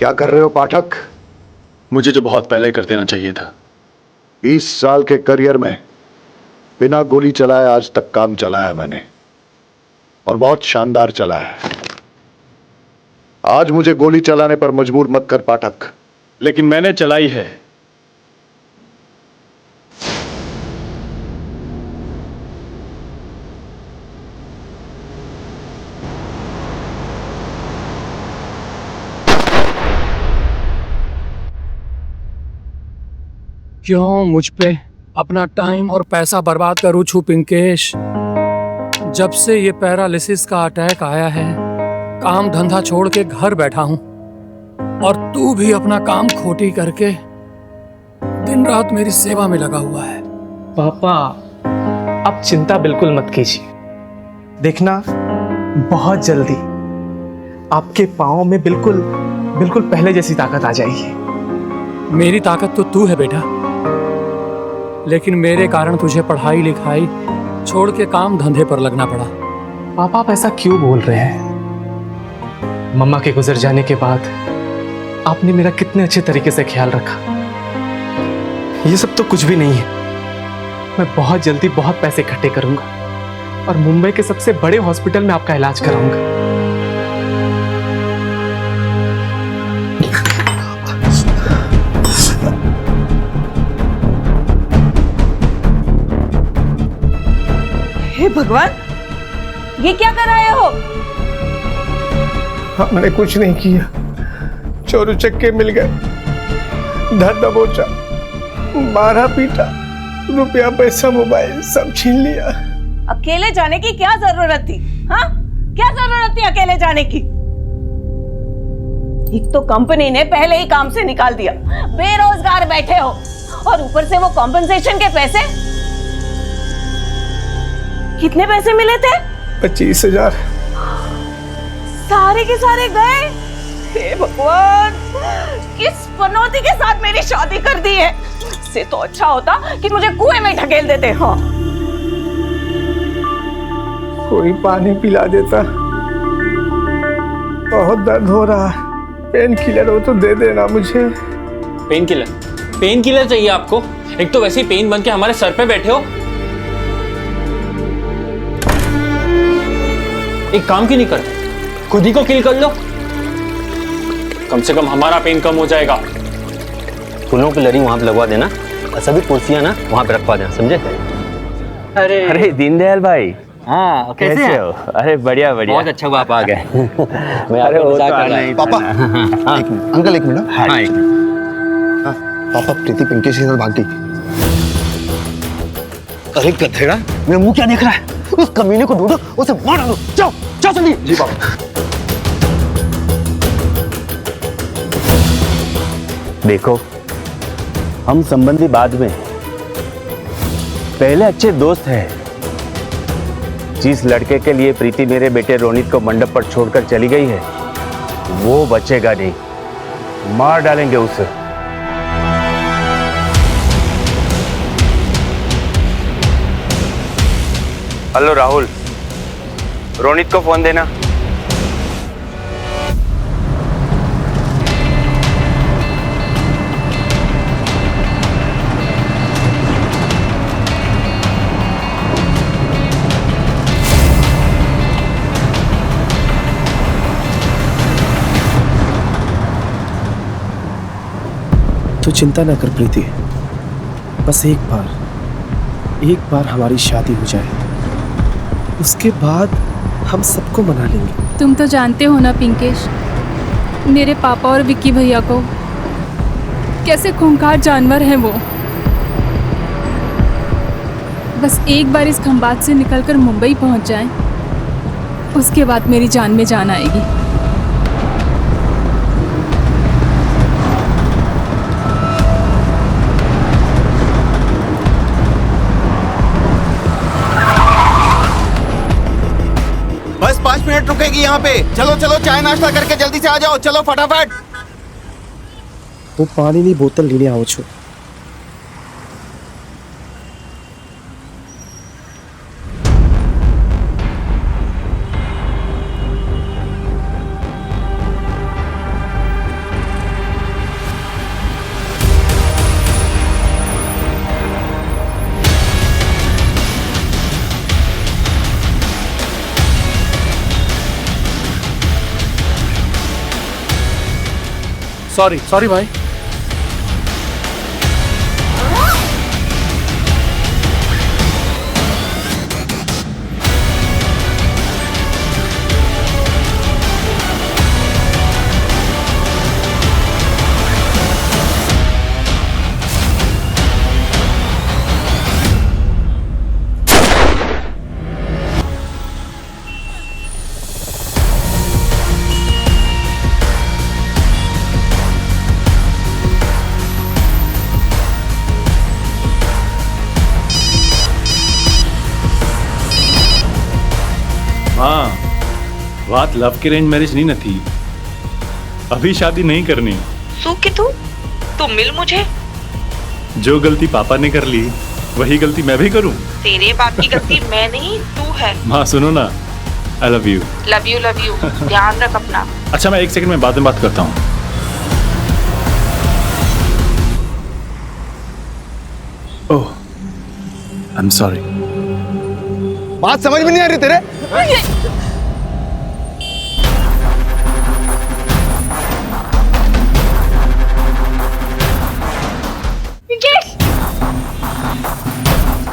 क्या कर रहे हो पाठक? मुझे जो बहुत पहले कर देना चाहिए था। 20 साल के करियर में बिना गोली चलाए आज तक काम चलाया मैंने, और बहुत शानदार चला है। आज मुझे गोली चलाने पर मजबूर मत कर पाठक। लेकिन मैंने चलाई है। क्यों मुझ पे अपना टाइम और पैसा बर्बाद करूं छू पिंकेश? जब से ये पैरालिसिस का अटैक आया है, काम धंधा छोड़ के घर बैठा हूं, और तू भी अपना काम खोटी करके दिन रात मेरी सेवा में लगा हुआ है। पापा, आप चिंता बिल्कुल मत कीजिए। देखना, बहुत जल्दी आपके पाँव में बिल्कुल बिल्कुल पहले जैसी ताकत आ जाएगी। मेरी ताकत तो तू है बेटा, लेकिन मेरे कारण तुझे पढ़ाई लिखाई छोड़ के काम धंधे पर लगना पड़ा। पापा, आप ऐसा क्यों बोल रहे हैं? मम्मा के गुजर जाने के बाद आपने मेरा कितने अच्छे तरीके से ख्याल रखा। ये सब तो कुछ भी नहीं है। मैं बहुत जल्दी बहुत पैसे इकट्ठे करूंगा और मुंबई के सबसे बड़े हॉस्पिटल में आपका इलाज कराऊंगा। हे भगवान, ये क्या कर रहे हो? हमने कुछ नहीं किया। चोर उचक्के मिल गए, धर दबोचा, मारा पीटा, रुपया पैसा मोबाइल सब छीन लिया। अकेले जाने की क्या जरूरत थी? हाँ, क्या जरूरत थी अकेले जाने की? एक तो कंपनी ने पहले ही काम से निकाल दिया, बेरोजगार बैठे हो, और ऊपर से वो कॉम्पेंसेशन के पैसे। कितने पैसे मिले थे? 25,000। सारे के सारे गए। हे भगवान, किस पनौती के साथ मेरी शादी कर दी है। इससे तो अच्छा होता कि मुझे कुएं में ढकेल देते। हाँ, कोई पानी पिला देता। बहुत दर्द हो रहा है, पेन किलर हो तो दे देना मुझे। Pain killer? पेन किलर चाहिए आपको? एक तो वैसे ही पेन बन के हमारे सर पे बैठे हो। एक काम क्यों नहीं करते, खुद ही को किल कर लो। कम से कम हमारा पेन कम हो जाएगा। फूलों की लड़ी वहां पे लगवा देना और सभी कुर्सियां ना वहां पे रखवा देना, समझे? अरे दीनदयाल भाई, हाँ, कैसे हो? अरे बढ़िया बढ़िया, बहुत अच्छा हुआ आप आ गए। मैं अरे वो तो आना ही पापा, हाँ। अंकल एक मिनट। हाँ एक हाँ, पापा प्रीति पिंकेश के साथ भाग गई। अरे गधेड़ा, मेरा मुंह क्या देख रहा है? उस कमीने को ढूंढो, उसे मार डालो। जाओ जाओ जल्दी। जी पापा। देखो, हम संबंधी बाद में, पहले अच्छे दोस्त हैं। जिस लड़के के लिए प्रीति मेरे बेटे रोनित को मंडप पर छोड़कर चली गई है, वो बचेगा नहीं, मार डालेंगे उसे। हेलो राहुल, रोनित को फोन देना। तो चिंता न कर प्रीति, बस एक बार हमारी शादी हो जाए, उसके बाद हम सबको मना लेंगे। तुम तो जानते हो ना पिंकेश, मेरे पापा और विक्की भैया को कैसे खूंखार जानवर हैं वो। बस एक बार इस खंबात से निकलकर मुंबई पहुंच जाएं, उसके बाद मेरी जान में जान आएगी। बस 5 मिनट रुकेगी यहाँ पे। चलो चलो, चाय नाश्ता करके जल्दी से आ जाओ। चलो फटाफट। वो पानीनी बोतल लेने आओ छो। सॉरी सॉरी भाई। हाँ, बात लव की अरेंज मैरिज नहीं न थी। अभी शादी नहीं करनी। सू कि तू मिल मुझे। जो गलती पापा ने कर ली वही गलती मैं भी करूं। तेरे बाप की गलती मैं नहीं तू है। माँ सुनो ना, I love you. Love you ध्यान रख अपना। अच्छा मैं 1 सेकंड में बाद में बात करता हूँ। ओह, आई एम सॉरी। बात समझ में नहीं आ रही तेरे।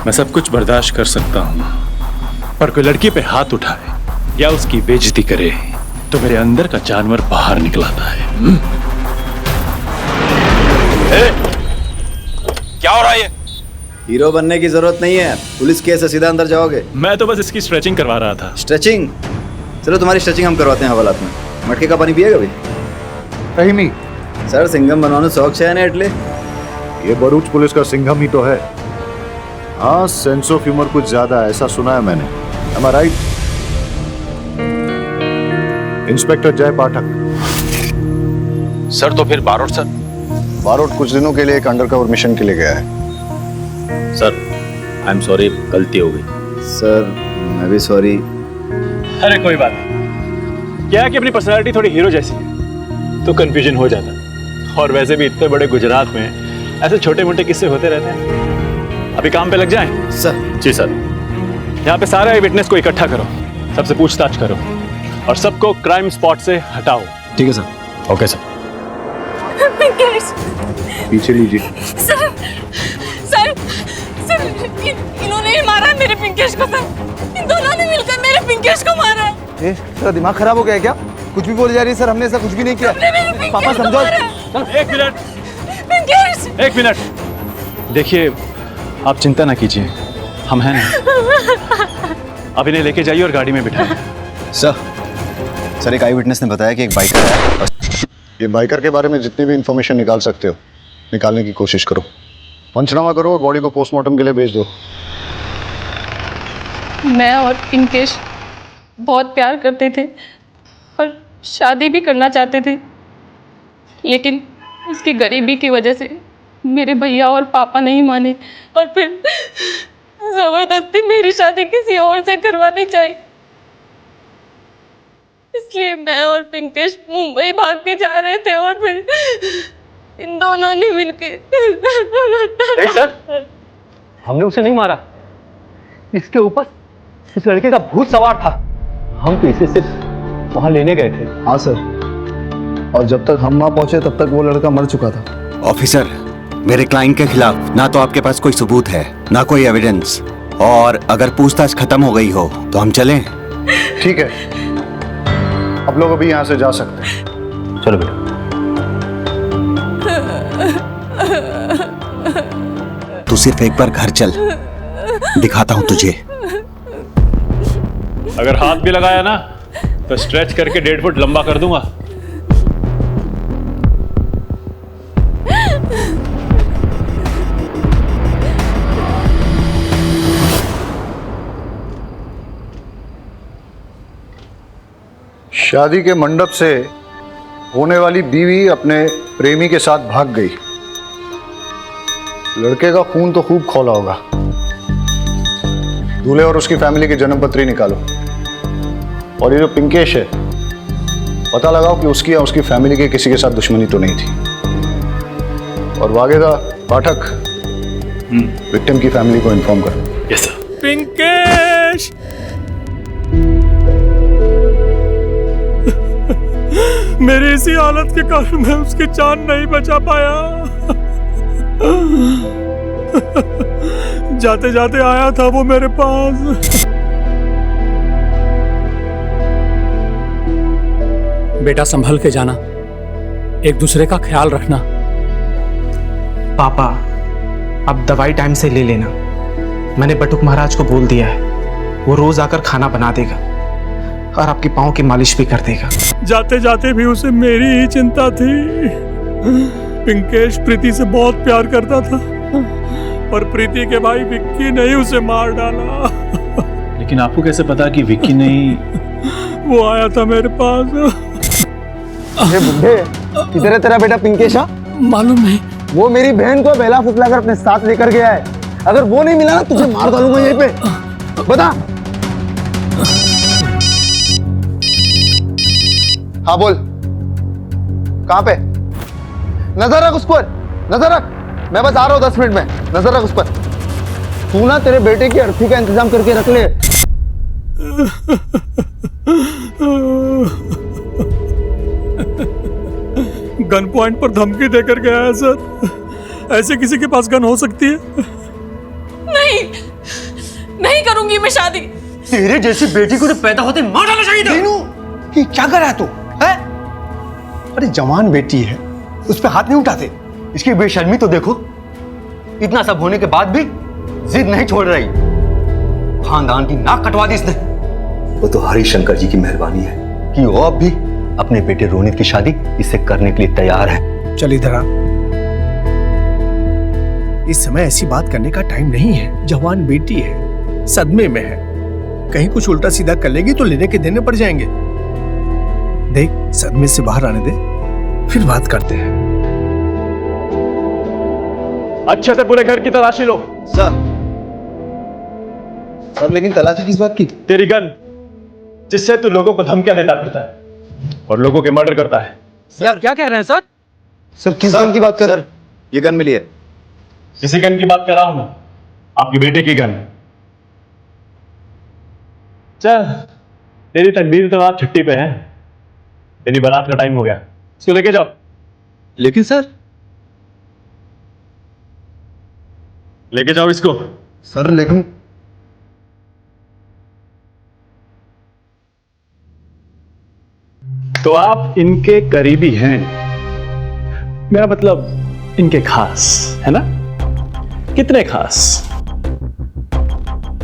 मैं सब कुछ बर्दाश्त कर सकता हूँ, पर कोई लड़की पे हाथ उठाए या उसकी बेइज्जती करे तो मेरे अंदर का जानवर बाहर निकल आता है। क्या हो रहा है ये? हीरो बनने की जरूरत नहीं है, पुलिस केस है, सीधा अंदर जाओगे। मैं तो बस इसकी स्ट्रेचिंग करवा रहा था। स्ट्रेचिंग? चलो तुम्हारी स्ट्रेचिंग हम करवाते हैं हवालात में। मटके का पानी पिएगा भाई? कहीं नहीं सर, सिंघम बनवाने शौक से है ना एटले। ये भरूच पुलिस का सिंघम ही तो है। हाँ, सेंस ऑफ ह्यूमर कुछ ज्यादा है, ऐसा सुना है मैंने। Am I right? Inspector Jay Pathak. Sir तो फिर बारोट सर? बारोट कुछ दिनों के लिए एक अंडरकवर मिशन के लिए गया है। सर आई एम सॉरी, गलती हो गई। सर मैं भी सॉरी। अरे कोई बात नहीं, क्या है कि अपनी पर्सनालिटी थोड़ी हीरो जैसी है तो कंफ्यूजन हो जाता है। और वैसे भी इतने बड़े गुजरात में ऐसे छोटे मोटे किस्से होते रहते हैं। अभी काम पे लग जाएं? सर। जी सर। यहाँ पे सारे विटनेस को इकट्ठा करो, सबसे पूछताछ करो और सबको क्राइम स्पॉट से हटाओ। ठीक है सर। Okay sir. पीछे लीजिए। सर सर सर इन्होंने ही मारा है मेरे पिंकेश को। सर इन दोनों ने मिलकर मेरे पिंकेश को मारा है। तेरा दिमाग खराब हो गया है क्या? कुछ भी बोली जा रही है। सर हमने ऐसा कुछ भी नहीं किया। पापा समझो। चलो 1 मिनट। पिंकेश 1 मिनट। देखिए आप चिंता ना कीजिए, हम हैं ना। अब इन्हें लेके जाइए और गाड़ी में बिठाइए। सर एक आई विटनेस ने बताया कि एक बाइकर है। ये बाइकर के बारे में जितनी भी इंफॉर्मेशन निकाल सकते हो निकालने की कोशिश करो। पंचनामा करो और बॉडी को पोस्टमार्टम के लिए भेज दो। मैं और पिंकेश बहुत प्यार करते थे और शादी भी करना चाहते थे, लेकिन उसकी गरीबी की वजह से मेरे भैया और पापा नहीं माने और फिर जबरदस्ती मेरी शादी किसी और से करवानी चाहिए। इसलिए मैं और पिंकेश मुंबई भाग के जा रहे थे और फिर इन दोनों ने मिलके। सर, हमने उसे नहीं मारा, इसके ऊपर इस लड़के का भूत सवार था। हम तो इसे सिर्फ वहां लेने गए थे। हाँ सर, और जब तक हम वहां पहुंचे तब तक वो लड़का मर चुका था। ऑफिसर, मेरे क्लाइंट के खिलाफ ना तो आपके पास कोई सबूत है ना कोई एविडेंस, और अगर पूछताछ खत्म हो गई हो तो हम चलें? ठीक है, अब लोग अभी यहाँ से जा सकते हैं। चलो बेटा। तू सिर्फ एक बार घर चल, दिखाता हूं तुझे। अगर हाथ भी लगाया ना तो स्ट्रेच करके 1.5 फुट लंबा कर दूंगा। शादी के मंडप से होने वाली बीवी अपने प्रेमी के साथ भाग गई। लड़के का खून तो खूब खौला होगा। दूल्हे और उसकी फैमिली की जन्मपत्री निकालो, और ये जो पिंकेश है पता लगाओ कि उसकी या उसकी फैमिली के किसी के साथ दुश्मनी तो नहीं थी। और वागेदा पाठक विक्टिम की फैमिली को इन्फॉर्म करो। Yes sir. पिंकेश मेरी इसी हालत के कारण मैं उसकी जान नहीं बचा पाया। जाते जाते आया था वो मेरे पास। बेटा संभल के जाना, एक दूसरे का ख्याल रखना। पापा अब दवाई टाइम से ले लेना। मैंने बटुक महाराज को बोल दिया है, वो रोज आकर खाना बना देगा और आपके पाँव की मालिश भी कर देगा। जाते जाते भी उसे मेरी ही चिंता थी। पिंकेश प्रीति से बहुत प्यार करता था, पर प्रीति के भाई विक्की ने ही उसे मार डाला। लेकिन आपको कैसे पता कि विक्की नहीं? वो आया था मेरे पास। ये बुढ़े, किधर है तेरा बेटा पिंकेश? मालूम नहीं। वो मेरी बहन को बेला फुसला कर अपने साथ लेकर गया है। अगर वो नहीं मिला ना तुझे मार डालूंगा यहीं पे। बता। हाँ बोल, कहाँ पे? नजर रख उस पर, नजर रख। मैं बस आ रहा हूँ 10 मिनट में, नजर रख उस पर। तू ना तेरे बेटे की अर्थी का इंतजाम करके रख ले। गन पॉइंट पर धमकी देकर गया है सर। ऐसे किसी के पास गन हो सकती है? नहीं, नहीं करूंगी मैं शादी। तेरे जैसी बेटी को तो पैदा होते मार डालना चाहिए था। ये क्या कर रहा है तू? है? अरे जवान बेटी है, उस पे हाथ नहीं उठाते। इसकी बेशर्मी तो देखो, इतना सब होने के बाद भी जिद नहीं छोड़ रही। खानदान की नाक कटवा दी इसने। वो तो हरिशंकर जी की मेहरबानी है कि वो अब भी अपने बेटे रोनित की शादी इससे करने के लिए तैयार है। चल इधर आ। इस समय ऐसी बात करने का टाइम नहीं है। जवान बेटी है, सदमे में है, कहीं कुछ उल्टा सीधा कर लेगी तो लेने के देने पड़ जाएंगे। देख, सदमे से बाहर आने दे, फिर बात करते हैं। अच्छे से पूरे घर की तलाशी लो। सर लेकिन तलाशी किस बात की? तेरी गन, जिससे तू लोगों को धमकियां देता फिरता है और लोगों के मर्डर करता है। सर क्या कह रहे हैं सर? सर किस गन की बात कर? सर ये गन मिली है। इसी गन की बात कर रहा हूं मैं, आपके बेटे की गन। चल, तेरी तकदीर तो आज छुट्टी पे है, तेरी बारात का टाइम हो गया, इसको लेके जाओ। लेकिन सर। लेके जाओ इसको। सर लेकिन तो आप इनके करीबी हैं, मेरा मतलब इनके खास है ना? कितने खास?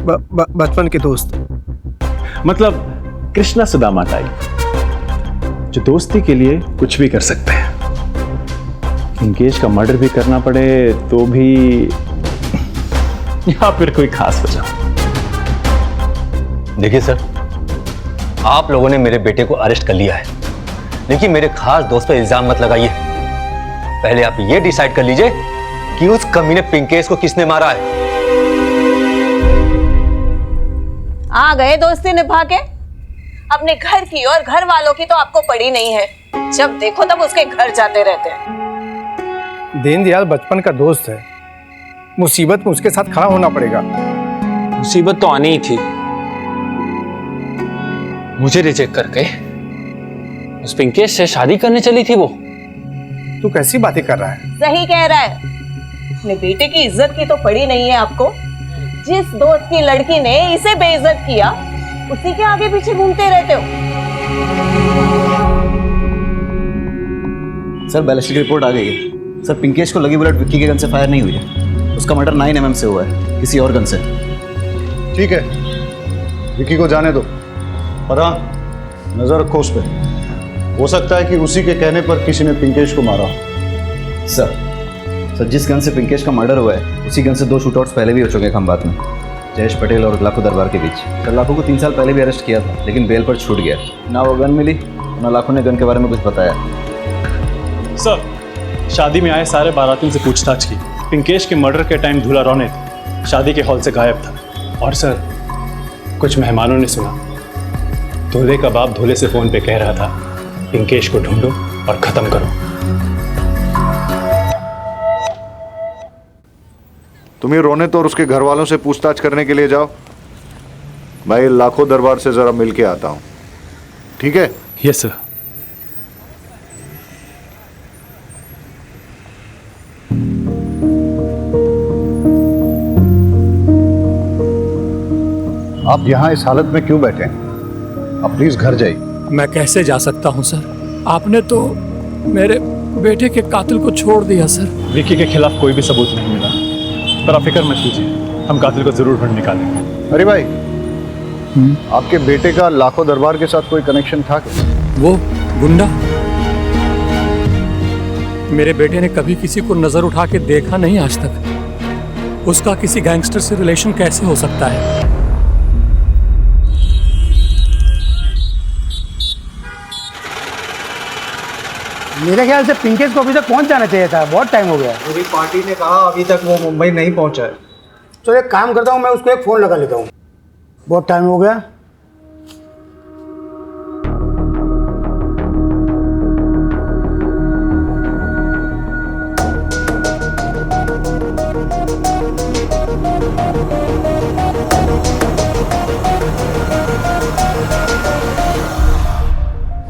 बचपन के दोस्त। मतलब कृष्णा सुदामा टाइप, जो दोस्ती के लिए कुछ भी कर सकते हैं। पिंकेश का मर्डर भी करना पड़े तो भी, या फिर कोई खास वजह। देखिए सर, आप लोगों ने मेरे बेटे को अरेस्ट कर लिया है, लेकिन मेरे खास दोस्त पे इल्जाम मत लगाइए। पहले आप ये डिसाइड कर लीजिए कि उस कमीने पिंकेश को किसने मारा है। आ गए दोस्ती निभा के। अपने घर की और घर वालों की तो आपको पड़ी नहीं है, जब देखो तब उसके घर जाते रहते हैं। दीनदयाल बचपन का दोस्त है, मुसीबत में उसके साथ खड़ा होना पड़ेगा। मुसीबत तो आनी ही थी। मुझे रिजेक्ट करके उस पिंकेश से शादी करने चली थी वो। तू कैसी बातें कर रहा है? सही कह रहा है। अपने बेटे की इज्जत की तो पड़ी नहीं है आपको। जिस दोस्त की लड़की ने इसे बेइज्जत किया, उसी के आगे पीछे घूमते रहते हो। सर बैलिस्टिक रिपोर्ट आ गई है। सर पिंकेश को लगी बुलेट विक्की के गन से फायर नहीं हुई है, उसका मर्डर 9 mm से हुआ है, किसी और गन से। ठीक है, विक्की को जाने दो, पर हाँ नजर रखो उस पर। हो सकता है कि उसी के कहने पर किसी ने पिंकेश को मारा। सर जिस गन से पिंकेश का मर्डर हुआ है, उसी गन से 2 शूटआउट्स पहले भी हो चुके हैं खंबात में, जयेश पटेल और लाखो दरबार के बीच। सर लाखो को 3 साल पहले भी अरेस्ट किया था, लेकिन बेल पर छूट गया। ना वो गन मिली, ना लाखो ने गन के बारे में कुछ बताया। सर, शादी में आए सारे बारातियों से पूछताछ की। पिंकेश के मर्डर के टाइम दूल्हा रोनित शादी के हॉल से गायब था। और सर, कुछ मेहमानों ने सुना दूल्हे का बाप दूल्हे से फोन पे कह रहा था, पिंकेश को ढूंढो और खत्म करो। तुम्हें रोनित और उसके घर वालों से पूछताछ करने के लिए जाओ। मैं लाखों दरबार से जरा मिल के आता हूं, ठीक है? Yes sir. आप यहाँ इस हालत में क्यों बैठे हैं? आप प्लीज घर जाइए। मैं कैसे जा सकता हूँ सर? आपने तो मेरे बेटे के कातिल को छोड़ दिया सर। विक्की के खिलाफ कोई भी सबूत नहीं मिला, पर आप फिक्र मत कीजिए, हम कातिल को जरूर ढूंढ निकालेंगे। अरे भाई, आपके बेटे का लाखों दरबार के साथ कोई कनेक्शन था क्या? वो गुंडा? मेरे बेटे ने कभी किसी को नजर उठा के देखा नहीं आज तक। उसका किसी गैंगस्टर से रिलेशन कैसे हो सकता है? मेरे ख्याल से पिंकेश को अभी तक पहुंच जाना चाहिए था, बहुत टाइम हो गया। पूरी पार्टी ने कहा अभी तक वो मुंबई नहीं पहुंचा है। तो एक काम करता हूँ, मैं उसको एक फ़ोन लगा लेता हूँ, बहुत टाइम हो गया।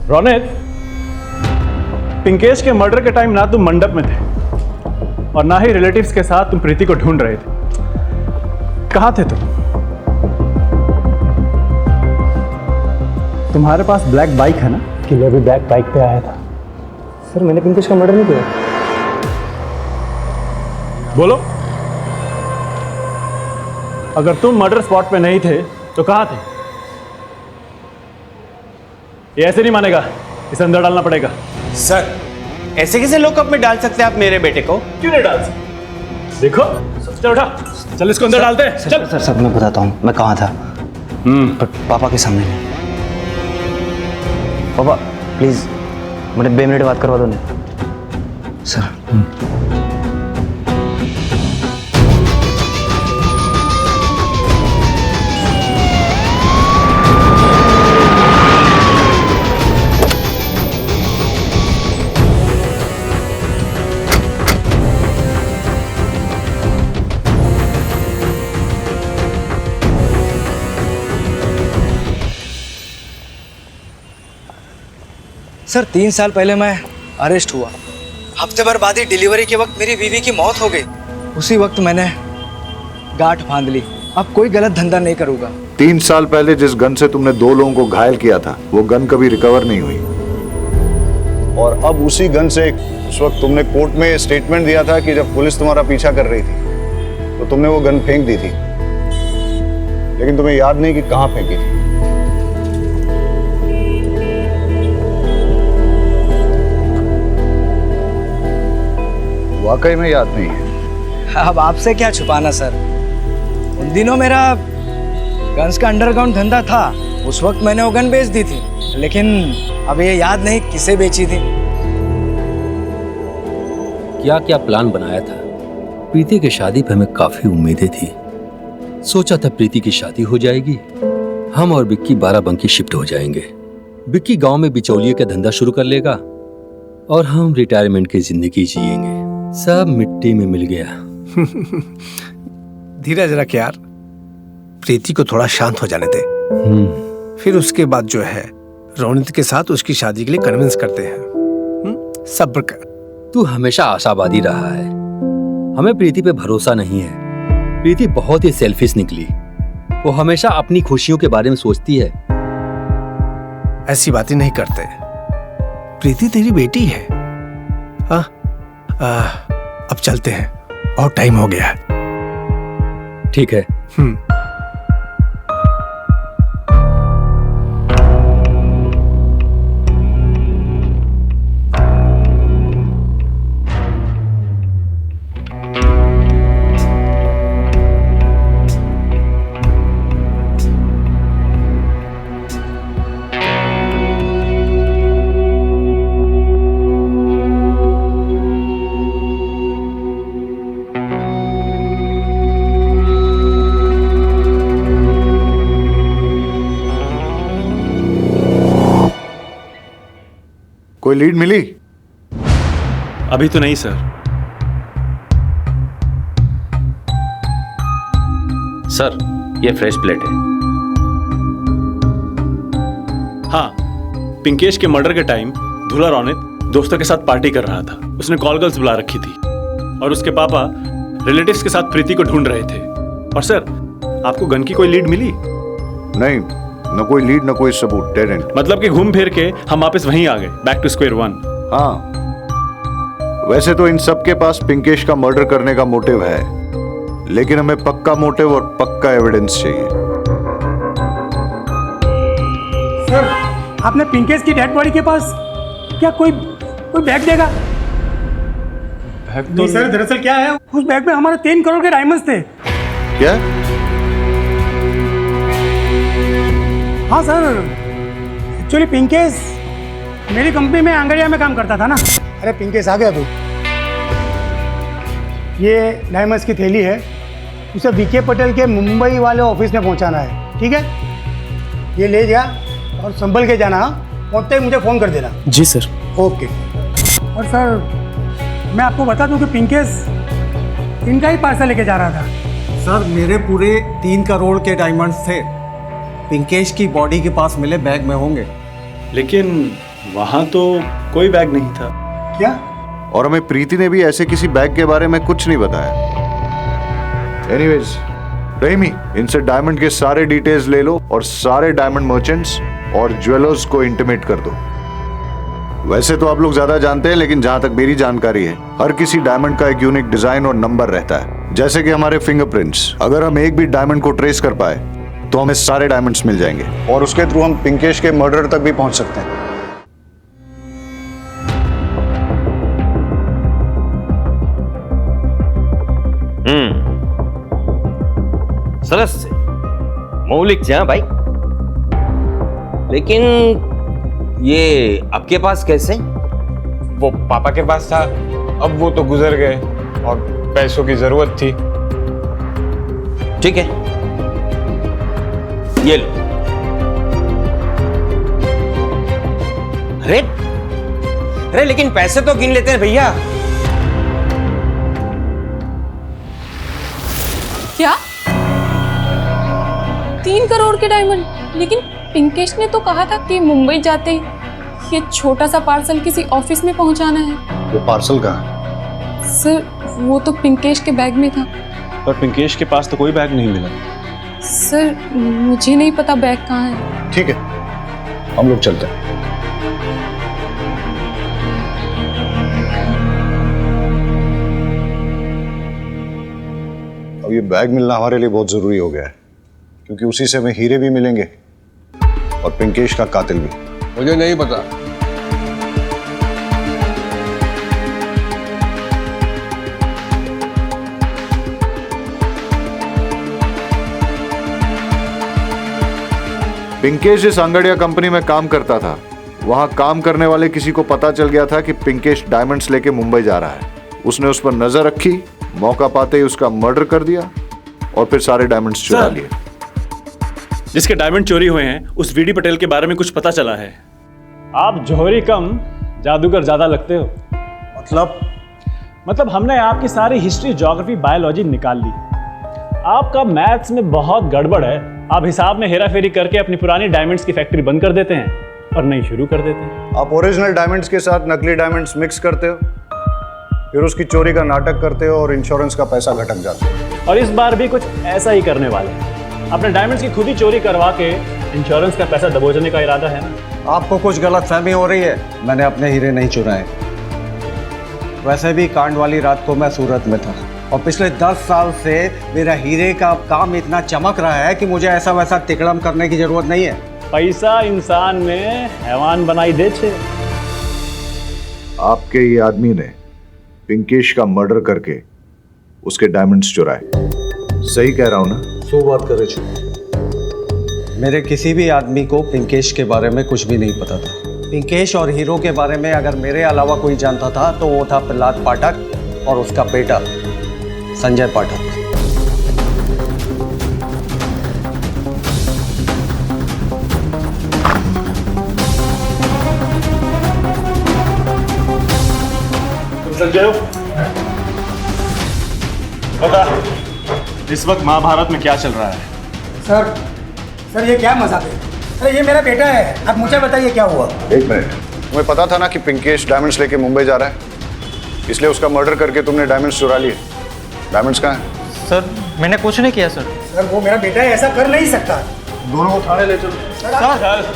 रोनित, पिंकेश के मर्डर के टाइम ना तुम मंडप में थे और ना ही रिलेटिव्स के साथ तुम प्रीति को ढूंढ रहे थे। कहाँ थे तुम? तुम्हारे पास ब्लैक बाइक है ना? किलर भी ब्लैक बाइक पे आया था। सर मैंने पिंकेश का मर्डर नहीं किया। बोलो, अगर तुम मर्डर स्पॉट पे नहीं थे तो कहाँ थे? ये ऐसे नहीं मानेगा, इसे अंदर डालना पड़ेगा। सर, ऐसे कैसे लॉकअप में डाल सकते हैं आप मेरे बेटे को? क्यों नहीं डाल सकते? देखो, चल उठा, चल इसको अंदर डालते हैं। चल। सर मैं बताता हूँ मैं कहाँ था। पर पापा के सामने नहीं। पापा प्लीज मुझे 2 मिनट बात करवा दो ना सर। सर 3 साल पहले मैं अरेस्ट हुआ। हफ्ते भर बाद ही डिलीवरी के वक्त मेरी बीवी की मौत हो गई। उसी वक्त मैंने गांठ बांध ली, अब कोई गलत धंधा नहीं करूँगा। 3 साल पहले जिस गन से तुमने 2 लोगों को घायल किया था, वो गन कभी रिकवर नहीं हुई। और अब उसी गन से उस वक्त तुमने कोर्ट में स्टेटमेंट दिया था कि जब पुलिस तुम्हारा पीछा कर रही थी तो तुमने वो गन फेंक दी थी, लेकिन तुम्हें याद नहीं कि कहाँ फेंकी थी। वाकई में याद नहीं है? अब आपसे क्या छुपाना सर। उन दिनों मेरा गन्स का अंडरग्राउंड धंधा था, उस वक्त मैंने वो गन बेच दी थी, लेकिन अब ये याद नहीं किसे बेची थी। क्या क्या प्लान बनाया था। प्रीति की शादी पे हमें काफी उम्मीदें थी। सोचा था प्रीति की शादी हो जाएगी, हम और विक्की बाराबंकी शिफ्ट हो जाएंगे। विक्की गांव में बिचौलिए का धंधा शुरू कर लेगा और हम रिटायरमेंट की जिंदगी जिएंगे। सब मिट्टी में मिल गया। धीरज रख यार, प्रीति को थोड़ा शांत हो जाने दे। फिर उसके बाद जो है रोनित के साथ उसकी शादी के लिए कन्विंस करते हैं। सब्र कर। तू हमेशा आशावादी रहा है, हमें प्रीति पे भरोसा नहीं है। प्रीति बहुत ही सेल्फिश निकली, वो हमेशा अपनी खुशियों के बारे में सोचती है। ऐसी बातें नहीं करते, प्रीति तेरी बेटी है। हाँ अब चलते हैं, बहुत टाइम हो गया है। ठीक है। कोई लीड मिली? अभी तो नहीं सर। सर ये फ्रेश प्लेट है। हाँ, पिंकेश के मर्डर के टाइम दूल्हा रोनित दोस्तों के साथ पार्टी कर रहा था। उसने कॉल गर्ल्स बुला रखी थी और उसके पापा रिलेटिव्स के साथ प्रीति को ढूंढ रहे थे। और सर, आपको गन की कोई लीड मिली? नहीं, न कोई लीड न कोई सबूत, डेड एंड। मतलब कि घूम फिर के हम वापस वहीं आ गए, बैक टू स्क्वायर वन। हाँ, वैसे तो इन सब के पास पिंकेश का मर्डर करने का मोटिव है, लेकिन हमें पक्का मोटिव और पक्का एविडेंस चाहिए। सर, आपने पिंकेश की डेड बॉडी के पास क्या कोई बैग देगा? नहीं सर, दरअसल क्या है, उस बैग में हमारे 3 करोड़ के डायमंड्स थे। क्या? हाँ सर, एक्चुअली पिंकेश मेरी कंपनी में आंगड़िया में काम करता था ना। अरे पिंकेश आ गया तू। ये डायमंड्स की थैली है, उसे बीके पटेल के मुंबई वाले ऑफिस में पहुंचाना है, ठीक है? ये ले जा और संभल के जाना, पहुंचते ही मुझे फ़ोन कर देना। जी सर। ओके। और सर मैं आपको बता दूं कि पिंकेश इनका ही पार्सल लेके जा रहा था। सर मेरे पूरे 3 करोड़ के डायमंड्स थे, पिंकेश की बॉडी के पास मिले बैग में होंगे। लेकिन वहां तो कोई बैग नहीं था। क्या? और हमें प्रीति ने भी ऐसे किसी बैग के बारे में कुछ नहीं बताया। एनीवेज, रहीमी, इनसे डायमंड के सारे डिटेल्स ले लो और सारे डायमंड मर्चेंट्स और ज्वेलर्स को इंटीमेट कर दो। वैसे तो आप लोग ज्यादा जानते हैं, लेकिन जहां तक मेरी जानकारी है, हर किसी डायमंड का एक यूनिक डिजाइन और नंबर रहता है, जैसे कि हमारे फिंगरप्रिंट्स। अगर हम एक भी डायमंड को ट्रेस कर पाए तो हमें सारे डायमंड्स मिल जाएंगे और उसके थ्रू हम पिंकेश के मर्डर तक भी पहुंच सकते हैं। सरस से मौलिक से। हाँ भाई, लेकिन ये आपके पास कैसे? वो पापा के पास था, अब वो तो गुजर गए और पैसों की जरूरत थी। ठीक है, ये लो। अरे अरे लेकिन पैसे तो गिन लेते हैं भैया। क्या 3 करोड़ के डायमंड? लेकिन पिंकेश ने तो कहा था कि मुंबई जाते ये छोटा सा पार्सल किसी ऑफिस में पहुंचाना है। वो पार्सल कहाँ? सर वो तो पिंकेश के बैग में था। पर पिंकेश के पास तो कोई बैग नहीं मिला। सर मुझे नहीं पता बैग कहाँ है। ठीक है, हम लोग चलते हैं। अब ये बैग मिलना हमारे लिए बहुत जरूरी हो गया है, क्योंकि उसी से हमें हीरे भी मिलेंगे और पिंकेश का कातिल भी। मुझे नहीं पता। पिंकेश जिस अंगड़िया कंपनी में काम करता था, वहां काम करने वाले किसी को पता चल गया था कि पिंकेश डायमंड्स लेके मुंबई जा रहा है। उसने उस पर नजर रखी, मौका पाते ही उसका मर्डर कर दिया और फिर सारे डायमंड्स चुरा लिए। जिसके डायमंड चोरी हुए हैं उस वीडी पटेल के बारे में कुछ पता चला है। आप जौहरी कम जादूगर ज्यादा लगते हो। मतलब हमने आपकी सारी हिस्ट्री, ज्योग्राफी, बायोलॉजी निकाल ली। आपका मैथ्स में बहुत गड़बड़ है। आप हिसाब में हेरा फेरी करके अपनी पुरानी डायमंड्स की फैक्ट्री बंद कर देते हैं और नई शुरू कर देते हैं। आप ओरिजिनल डायमंड्स के साथ नकली डायमंड्स मिक्स करते हो, फिर उसकी चोरी का नाटक करते हो और इंश्योरेंस का पैसा घटक जाता है। और इस बार भी कुछ ऐसा ही करने वाले हैं। अपने डायमंड्स की खुद ही चोरी करवा के इंश्योरेंस का पैसा दबोचने का इरादा है ना? आपको कुछ गलतफहमी हो रही है। मैंने अपने हीरे नहीं चुराए। वैसे भी कांड वाली रात को मैं सूरत में था और पिछले 10 साल से मेरा हीरे का काम इतना चमक रहा है कि मुझे ऐसा वैसा तिकड़म करने की जरूरत नहीं है। पैसा इंसान में हैवान बनाई दे छे। आपके ये आदमी ने पिंकेश का मर्डर करके उसके डायमंड्स चुराए। सही कह रहा हूं ना? सो बात कर रहे। मेरे किसी भी आदमी को पिंकेश के बारे में कुछ भी नहीं पता था। पिंकेश और हीरो के बारे में अगर मेरे अलावा कोई जानता था तो वो था प्रहलाद पाठक और उसका बेटा संजय पाठक। संजय, बता इस वक्त महाभारत में क्या चल रहा है? सर ये क्या मजाक है? अरे ये मेरा बेटा है, आप मुझे बताइए क्या हुआ। एक मिनट, तुम्हें पता था ना कि पिंकेश डायमंड्स लेके मुंबई जा रहा है, इसलिए उसका मर्डर करके तुमने डायमंड्स चुरा लिए। डायमंड्स कहाँ हैं? सर मैंने कुछ नहीं किया सर। सर वो मेरा बेटा है, ऐसा कर नहीं सकता। दोनों को थाने ले चलो।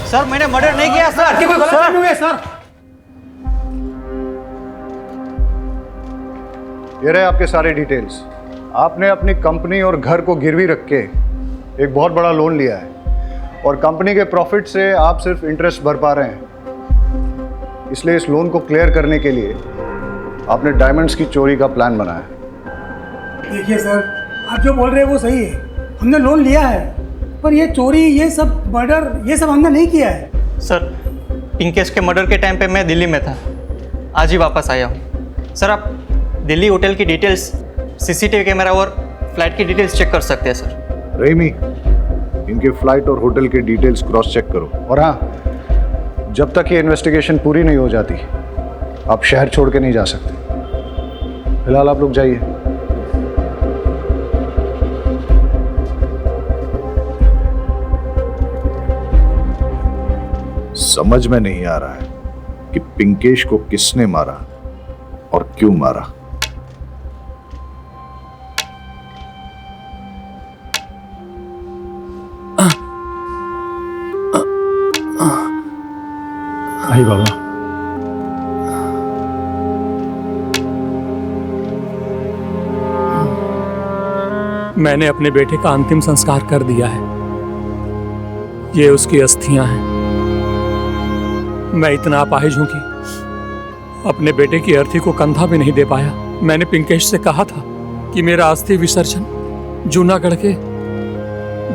सर मैंने मर्डर नहीं किया सर। कोई गलत काम नहीं हुआ सर। ये रहे आपके सारे डिटेल्स। आपने अपनी कंपनी और घर को गिरवी रख के एक बहुत बड़ा लोन लिया है और कंपनी के प्रॉफिट से आप सिर्फ इंटरेस्ट भर पा रहे हैं। इसलिए इस लोन को क्लियर करने के लिए आपने डायमंड्स की चोरी का प्लान बनाया। देखिए सर, आप जो बोल रहे हैं वो सही है, हमने लोन लिया है, पर ये चोरी, ये सब मर्डर, ये सब हमने नहीं किया है। सर पिंकेश के मर्डर के टाइम पे मैं दिल्ली में था, आज ही वापस आया हूँ। सर आप दिल्ली होटल की डिटेल्स, सीसीटीवी कैमरा और फ्लाइट की डिटेल्स चेक कर सकते हैं सर। रेमी, इनके फ्लाइट और होटल के डिटेल्स क्रॉस चेक करो। और हाँ, जब तक ये इन्वेस्टिगेशन पूरी नहीं हो जाती आप शहर छोड़ के नहीं जा सकते। फिलहाल आप लोग जाइए। समझ में नहीं आ रहा है कि पिंकेश को किसने मारा और क्यों मारा। आई बाबा। मैंने अपने बेटे का अंतिम संस्कार कर दिया है। ये उसकी अस्थियां हैं। मैं इतना अपाहिज हूं कि अपने बेटे की अर्थी को कंधा भी नहीं दे पाया। मैंने पिंकेश से कहा था कि मेरा अस्थि विसर्जन जूनागढ़ के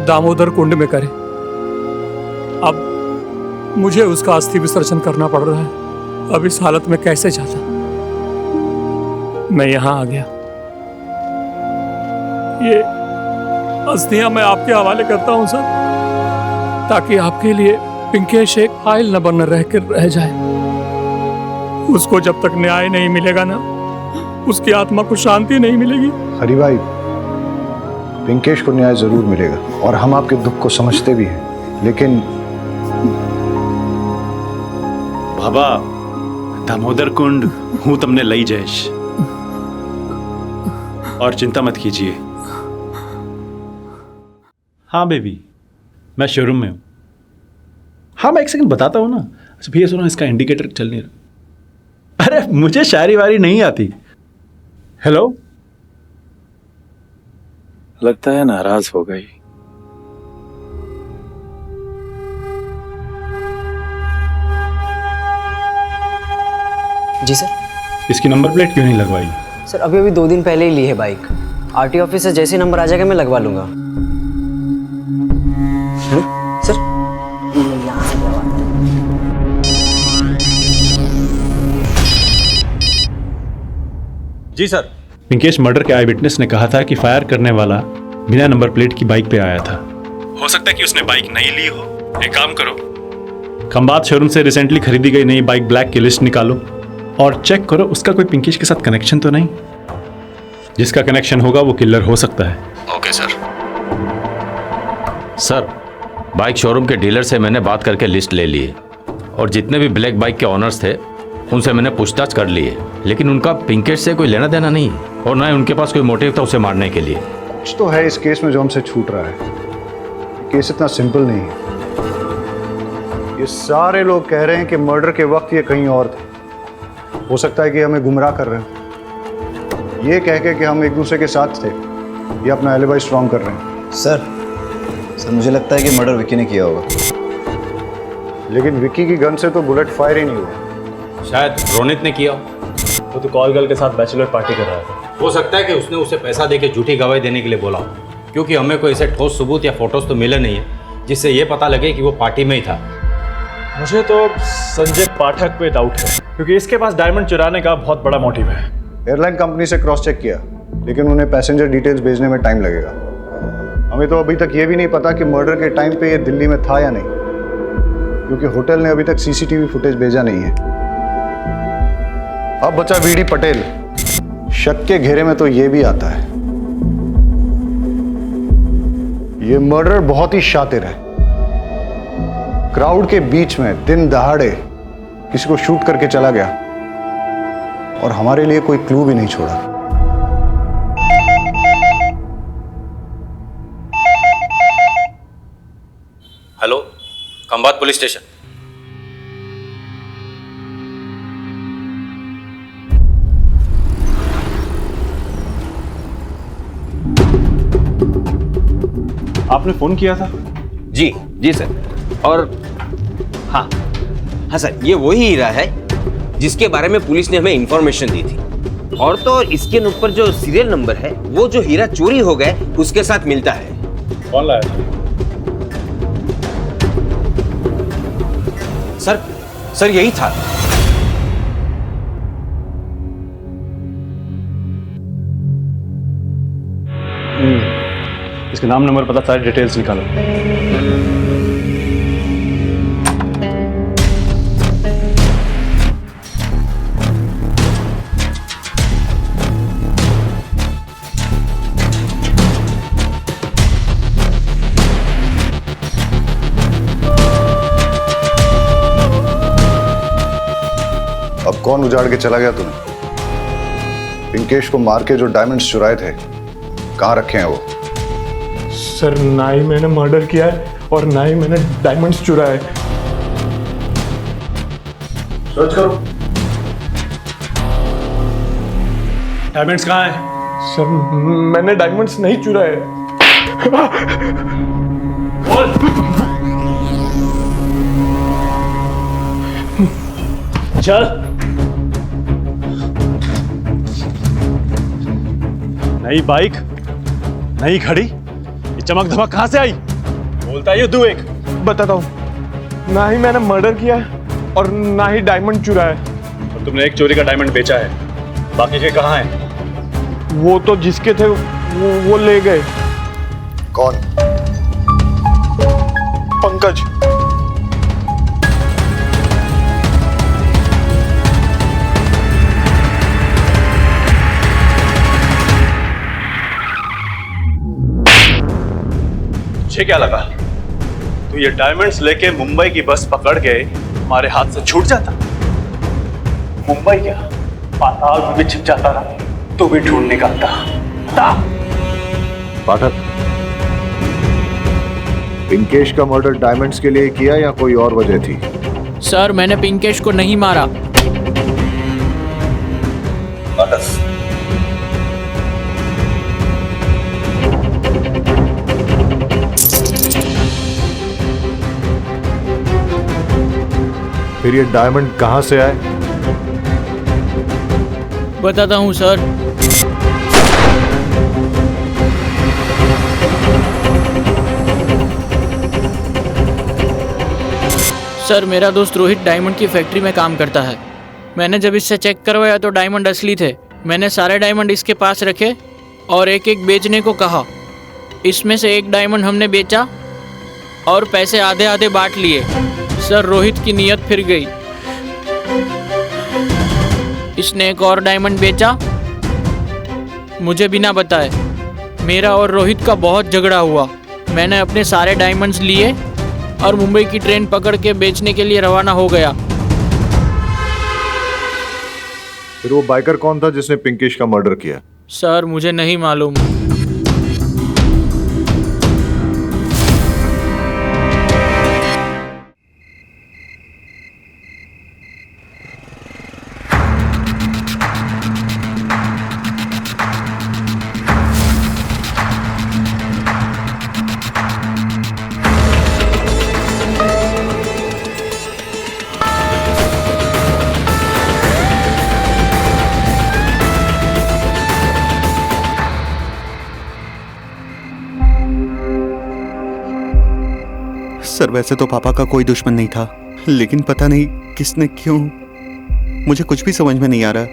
दामोदर कुंड में करे। अब मुझे उसका अस्थि विसर्जन करना पड़ रहा है। अब इस हालत में कैसे जाता। मैं यहां आ गया। ये अस्थियां मैं आपके हवाले करता हूं सर, ताकि आपके लिए पिंकेश एक फाइल न बन रह जाए। उसको जब तक न्याय नहीं मिलेगा ना, उसकी आत्मा को शांति नहीं मिलेगी। हरी भाई, पिंकेश को न्याय जरूर मिलेगा और हम आपके दुख को समझते भी हैं, लेकिन बाबा, दामोदर कुंड हूं तुमने लई जयेश, और चिंता मत कीजिए। हाँ बेबी, मैं शोरूम में हूँ। हाँ मैं एक सेकंड बताता हूँ ना। अच्छा भैया सुनो, इसका इंडिकेटर चल नहीं रहा। अरे मुझे शायरी वारी नहीं आती। हेलो, लगता है नाराज हो गई। जी सर। इसकी नंबर प्लेट क्यों नहीं लगवाई? सर अभी अभी 2 दिन पहले ही ली है बाइक। आरटी ऑफिस से जैसे नंबर आ जाएगा मैं लगवा लूंगा। सर जी सर। पिंकेश मर्डर के आई विटनेस ने कहा था कि फायर करने वाला बिना नंबर प्लेट की बाइक पे आया था। हो सकता है कि उसने बाइक नहीं ली हो। एक काम करो, खंबात शोरूम से रिसेंटली खरीदी गई नई बाइक ब्लैक की लिस्ट निकालो और चेक करो उसका कोई पिंकेश के साथ कनेक्शन तो नहीं। जिसका कनेक्शन होगा वो किलर हो सकता है। Okay sir. Sir bike showroom के डीलर से मैंने बात करके लिस्ट ले ली है और जितने भी ब्लैक बाइक के ऑनर्स थे उनसे मैंने पूछताछ कर ली है, लेकिन उनका पिंकेश से कोई लेना देना नहीं है और ना ही उनके पास कोई मोटिव था उसे मारने के लिए। कुछ तो है इस केस में जो हमसे छूट रहा है। केस इतना सिंपल नहीं है। ये सारे लोग कह रहे हैं कि मर्डर के वक्त ये कहीं और थे। हो सकता है कि हमें गुमराह कर रहे हैं, ये कह के कि हम एक दूसरे के साथ थे। ये अपना एलिबाई स्ट्रॉन्ग कर रहे हैं। सर मुझे लगता है कि मर्डर विक्की ने किया होगा। लेकिन विक्की की गन से तो बुलेट फायर ही नहीं हुआ। शायद रोनित ने किया। वो तो कॉल गर्ल के साथ बैचलर पार्टी कर रहा था। हो सकता है कि उसने उसे पैसा देके झूठी गवाही देने के लिए बोला, क्योंकि हमें कोई ऐसे ठोस सबूत या फोटोज तो मिले नहीं है जिससे ये पता लगे कि वो पार्टी में ही था। मुझे तो संजय पाठक पे डाउट है, क्योंकि इसके पास डायमंड चुराने का बहुत बड़ा मोटिव है। एयरलाइन कंपनी से क्रॉस चेक किया, लेकिन उन्हें पैसेंजर डिटेल्स भेजने में टाइम लगेगा। हमें तो अभी तक ये भी नहीं पता कि मर्डर के टाइम पे ये दिल्ली में था या नहीं, क्योंकि होटल ने अभी तक सीसीटीवी फुटेज भेजा नहीं है। अब बचा वीडी पटेल। शक के घेरे में तो ये भी आता है। ये मर्डर बहुत ही शातिर है। क्राउड के बीच में दिन दहाड़े किसी को शूट करके चला गया और हमारे लिए कोई क्लू भी नहीं छोड़ा। Khambhat police station. आपने फोन किया था? जी जी सर। और हाँ हाँ सर, ये वही हीरा है जिसके बारे में पुलिस ने हमें इंफॉर्मेशन दी थी। और तो इसके ऊपर जो सीरियल नंबर है वो जो हीरा चोरी हो गए उसके साथ मिलता है। कौन लाया था? सर यही था। इसके नाम नंबर पता सारी डिटेल्स निकालो। अब कौन उजाड़ के चला गया तुम्हें? पिंकेश को मार के जो डायमंड्स चुराए थे कहाँ रखे हैं वो? सर ना ही मैंने मर्डर किया है और ना ही मैंने डायमंड्स चुराए। सर्च करो। डायमंड्स कहाँ है? सर मैंने डायमंड्स नहीं चुराए। चल। नई बाइक, नई घड़ी, ये चमक धमक कहां से आई? बोलता है ये तू एक। बताता हूँ, ना ही मैंने मर्डर किया है और ना ही डायमंड चुराया है। और तुमने एक चोरी का डायमंड बेचा है, बाकी के कहाँ हैं? वो तो जिसके थे वो ले गए। कौन? पंकज। तुझे क्या लगा तू ये डायमंड्स लेके मुंबई की बस पकड़ के हमारे हाथ से छूट जाता? मुंबई क्या, पाताल में भी छिप जाता ना, तू भी ढूंढ निकलता। पाठक, पिंकेश का मर्डर डायमंड्स के लिए किया या कोई और वजह थी? सर मैंने पिंकेश को नहीं मारा। फिर ये डायमंड कहां से आए? बताता हूँ सर। सर मेरा दोस्त रोहित डायमंड की फैक्ट्री में काम करता है। मैंने जब इससे चेक करवाया तो डायमंड असली थे। मैंने सारे डायमंड इसके पास रखे और एक एक बेचने को कहा। इसमें से एक डायमंड हमने बेचा और पैसे आधे आधे बांट लिए। सर रोहित की नीयत फिर गई। इसने एक और डायमंड बेचा मुझे बिना बताए। मेरा और रोहित का बहुत झगड़ा हुआ। मैंने अपने सारे डायमंड्स लिए और मुंबई की ट्रेन पकड़ के बेचने के लिए रवाना हो गया। फिर वो बाइकर कौन था जिसने पिंकेश का मर्डर किया? सर मुझे नहीं मालूम। सर वैसे तो पापा का कोई दुश्मन नहीं था, लेकिन पता नहीं किसने क्यों, मुझे कुछ भी समझ में नहीं आ रहा।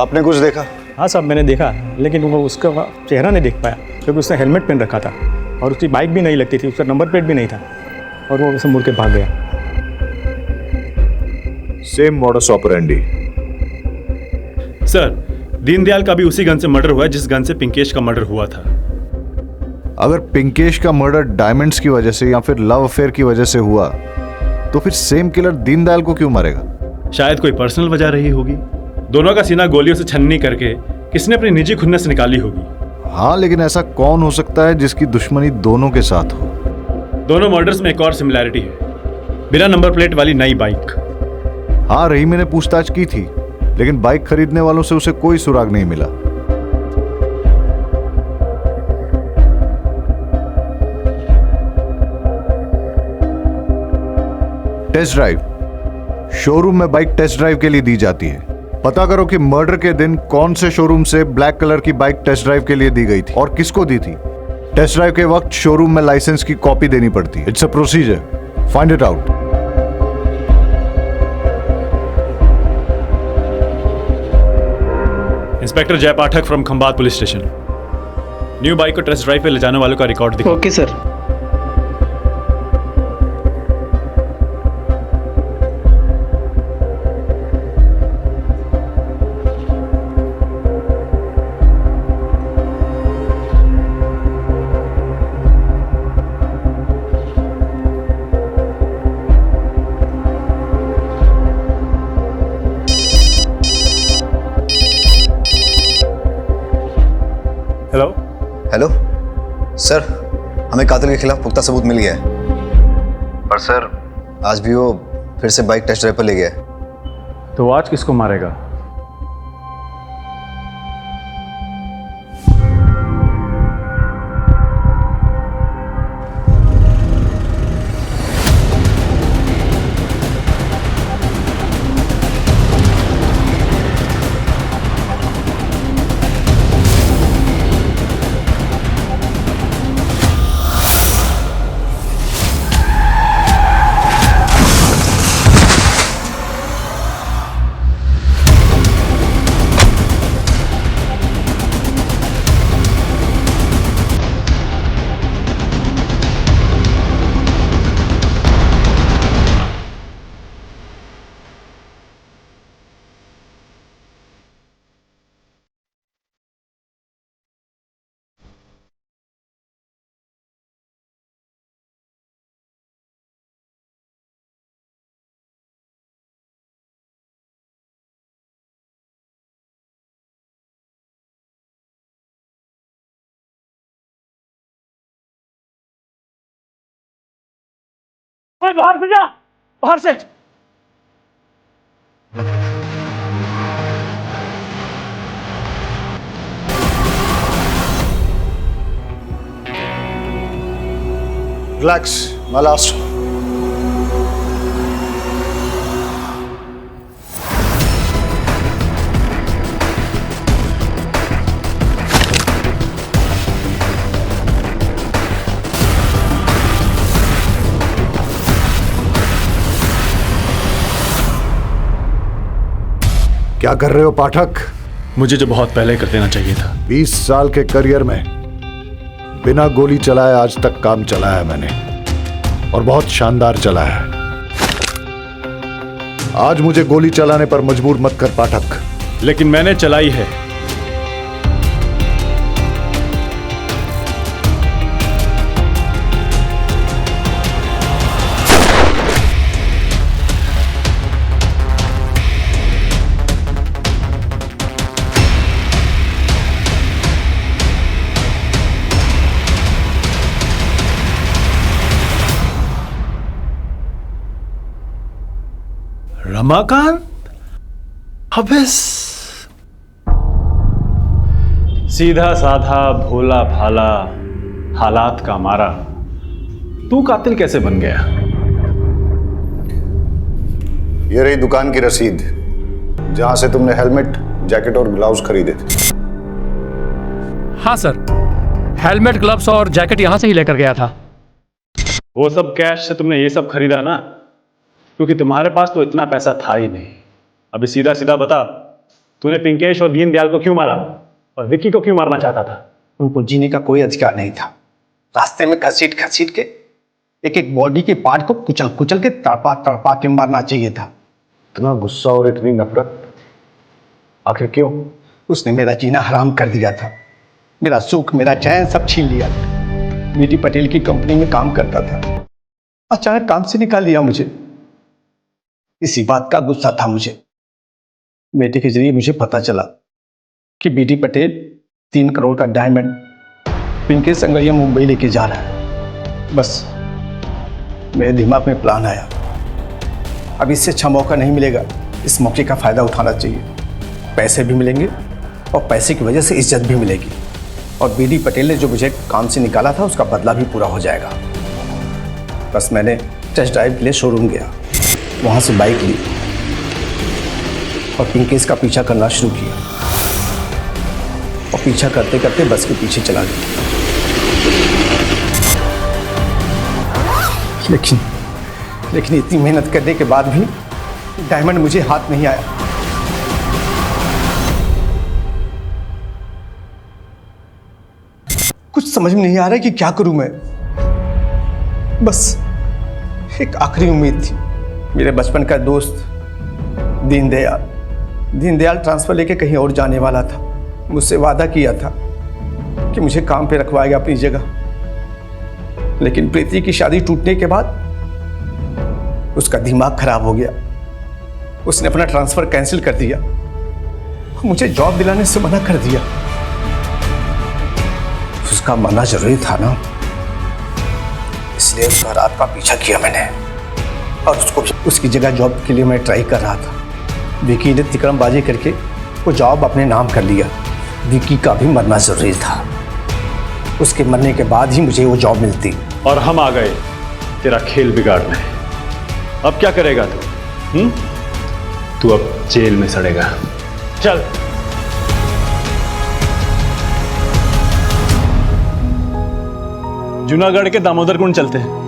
आपने कुछ देखा? हाँ साहब मैंने देखा, लेकिन वो उसका चेहरा नहीं देख पाया क्योंकि उसने हेलमेट पहन रखा था और उसकी बाइक भी नहीं लगती थी, उसका नंबर प्लेट भी नहीं था और वो उसे मुड़ के भाग गया। Same modus operandi. Sir Deendayal का भी उसी गन से मर्डर हुआ है जिस गन से पिंकेश का मर्डर हुआ था। अगर पिंकेश का मर्डर डायमंड्स की वजह से या फिर लव अफेयर की वजह से हुआ तो फिर सेम किलर दीनदयाल को क्यों मारेगा? शायद कोई पर्सनल वजह रही होगी। दोनों का सीना गोलियों से छन्नी करके किसने अपनी निजी खुन्नस निकाली होगी। हाँ लेकिन ऐसा कौन हो सकता है जिसकी दुश्मनी दोनों के साथ हो? दोनों मर्डर्स में एक और सिमिलैरिटी है, बिना नंबर प्लेट वाली नई बाइक। हाँ, रही मैंने पूछताछ की थी, लेकिन बाइक खरीदने वालों से उसे कोई सुराग नहीं मिला। टेस्ट ड्राइव, शोरूम में बाइक टेस्ट ड्राइव के लिए दी जाती है। पता करो कि मर्डर के दिन कौन से शोरूम से ब्लैक कलर की बाइक टेस्ट ड्राइव के लिए दी गई थी और किसको दी थी। टेस्ट ड्राइव के वक्त शोरूम में लाइसेंस की कॉपी देनी पड़ती है। It's a procedure, find it out. Inspector Jay Pathak from Khambhat police station. New bike को टेस्ट ड्राइव पे ले जाने वालों का रिकॉर्ड दिखाओ। Okay sir. Hello hello sir, हमें कातिल के खिलाफ पुख्ता सबूत मिल गया है, पर सर आज भी वो फिर से बाइक टेस्ट ड्राइव पर ले गया है। तो आज किसको मारेगा? बाहर से जा, बाहर से। Relax, my last. क्या कर रहे हो पाठक? मुझे जो बहुत पहले कर देना चाहिए था। 20 साल के करियर में बिना गोली चलाए आज तक काम चलाया मैंने, और बहुत शानदार चला है। आज मुझे गोली चलाने पर मजबूर मत कर पाठक। लेकिन मैंने चलाई है। रमाकांत? अबे सीधा साधा भोला भाला हालात का मारा, तू कातिल कैसे बन गया? ये रही दुकान की रसीद, जहां से तुमने हेलमेट, जैकेट और ग्लव्स खरीदे थे। हाँ सर, हेलमेट, ग्लव्स और जैकेट यहां से ही लेकर गया था। वो सब कैश से तुमने ये सब खरीदा ना, क्योंकि तुम्हारे पास तो इतना पैसा था ही नहीं। अभी सीधा सीधा बता, तूने पिंकेश और दीनदयाल को क्यों मारा और विक्की को क्यों मारना चाहता था? उनको जीने का कोई अधिकार नहीं था। रास्ते में घसीट घसीट के एक एक बॉडी के पार्ट को कुचल कुचल के तड़पा तड़पा के मारना चाहिए था। इतना गुस्सा और इतनी नफरत आखिर क्यों? उसने मेरा जीना हराम कर दिया था, मेरा सुख, मेरा चैन सब छीन लिया। बीटी पटेल की कंपनी में काम करता था, अचानक काम से निकाल दिया मुझे। इसी बात का गुस्सा था मुझे। बेटे के जरिए मुझे पता चला कि बीटी पटेल 3 करोड़ का डायमंड पिंकेश संगरिया मुंबई लेके जा रहा है। बस मेरे दिमाग में प्लान आया। अब इससे अच्छा मौका नहीं मिलेगा, इस मौके का फ़ायदा उठाना चाहिए। पैसे भी मिलेंगे और पैसे की वजह से इज्जत भी मिलेगी, और बीडी पटेल ने जो मुझे काम से निकाला था उसका बदला भी पूरा हो जाएगा। बस मैंने टेस्ट ड्राइव के लिए शोरूम गया, वहाँ से बाइक ली और पिंकेश का पीछा करना शुरू किया, और पीछा करते करते बस के पीछे चला गया। लेकिन इतनी मेहनत करने के बाद भी डायमंड मुझे हाथ नहीं आया। कुछ समझ में नहीं आ रहा कि क्या करूं मैं। बस एक आखिरी उम्मीद थी, मेरे बचपन का दोस्त दीनदयाल ट्रांसफर लेके कहीं और जाने वाला था। मुझसे वादा किया था कि मुझे काम पे रखवाएगा अपनी जगह, लेकिन प्रीति की शादी टूटने के बाद उसका दिमाग खराब हो गया। उसने अपना ट्रांसफर कैंसिल कर दिया, मुझे जॉब दिलाने से मना कर दिया। उसका मना जरूरी था ना, इसलिए उसका रात का पीछा किया मैंने, और उसकी जगह जॉब के लिए मैं ट्राई कर रहा था। विकी ने तिकड़मबाजी करके वो जॉब अपने नाम कर लिया। विकी का भी मरना जरूरी था, उसके मरने के बाद ही मुझे वो जॉब मिलती। और हम आ गए तेरा खेल बिगाड़ने। अब क्या करेगा तू? तू अब जेल में सड़ेगा। चल। जूनागढ़ के दामोदर कुंड चलते हैं।